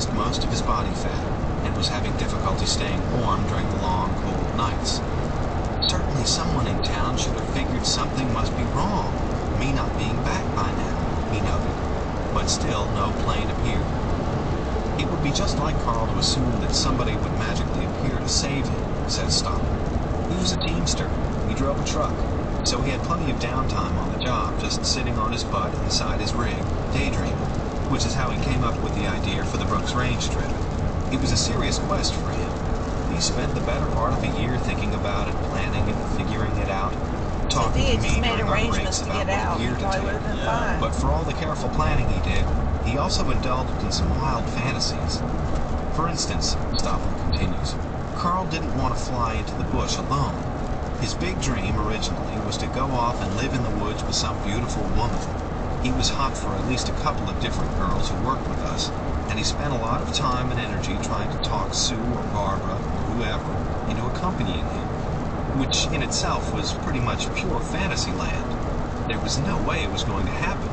lost most of his body fat and was having difficulty staying warm during the long, cold nights. Certainly someone in town should have figured something must be wrong, me not being back by now, he noted. But still, no plane appeared. It would be just like Carl to assume that somebody would magically appear to save him, says Stoppel. He was a teamster. He drove a truck, so he had plenty of downtime on the job, just sitting on his butt inside his rig, daydreaming, which is how he came up with the idea for the Brooks Range trip. It was a serious quest for him. He spent the better part of a year thinking about it, planning it, figuring it out, talking to me during our breaks about what gear to take. But for all the careful planning he did, he also indulged in some wild fantasies. For instance, Stoppel continues, Carl didn't want to fly into the bush alone. His big dream originally was to go off and live in the woods with some beautiful woman. He was hot for at least a couple of different girls who worked with us, and he spent a lot of time and energy trying to talk Sue or Barbara or whoever into accompanying him, which in itself was pretty much pure fantasy land. There was no way it was going to happen.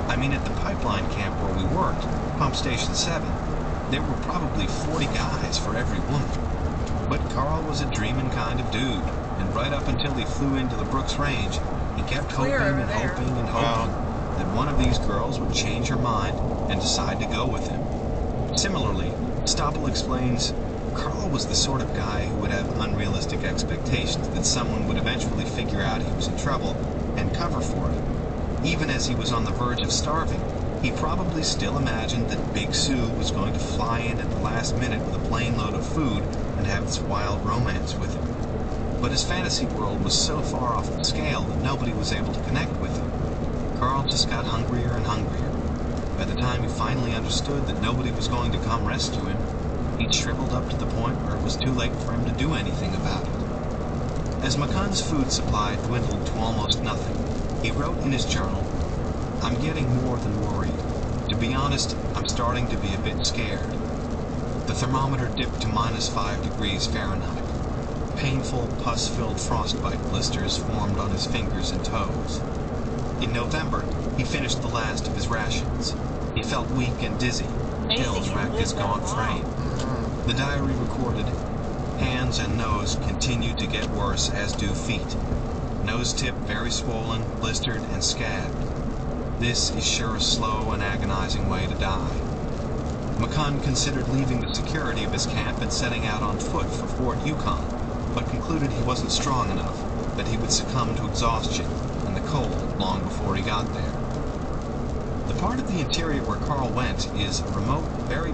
I mean, at the pipeline camp where we worked, Pump Station 7, there were probably 40 guys for every woman. But Carl was a dreaming kind of dude, and right up until he flew into the Brooks Range, he kept hoping and hoping and hoping that one of these girls would change her mind and decide to go with him. Similarly, Stoppel explains, Carl was the sort of guy who would have unrealistic expectations that someone would eventually figure out he was in trouble and cover for it. Even as he was on the verge of starving, he probably still imagined that Big Sue was going to fly in at the last minute with a plane load of food and have this wild romance with him. But his fantasy world was so far off the scale that nobody was able to connect with him. Carl just got hungrier and hungrier. By the time he finally understood that nobody was going to come rescue him, he'd shriveled up to the point where it was too late for him to do anything about it. As McCunn's food supply dwindled to almost nothing, he wrote in his journal, I'm getting more than worried. To be honest, I'm starting to be a bit scared. The thermometer dipped to -5 degrees Fahrenheit. Painful, pus-filled frostbite blisters formed on his fingers and toes. In November, he finished the last of his rations. He felt weak and dizzy. Chills racked his gaunt frame. The diary recorded, hands and nose continued to get worse, as do feet. Nose tip very swollen, blistered, and scabbed. This is sure a slow and agonizing way to die. McCunn considered leaving the security of his camp and setting out on foot for Fort Yukon, but concluded he wasn't strong enough, that he would succumb to exhaustion and the cold long before he got there. The part of the interior where Carl went is a remote, very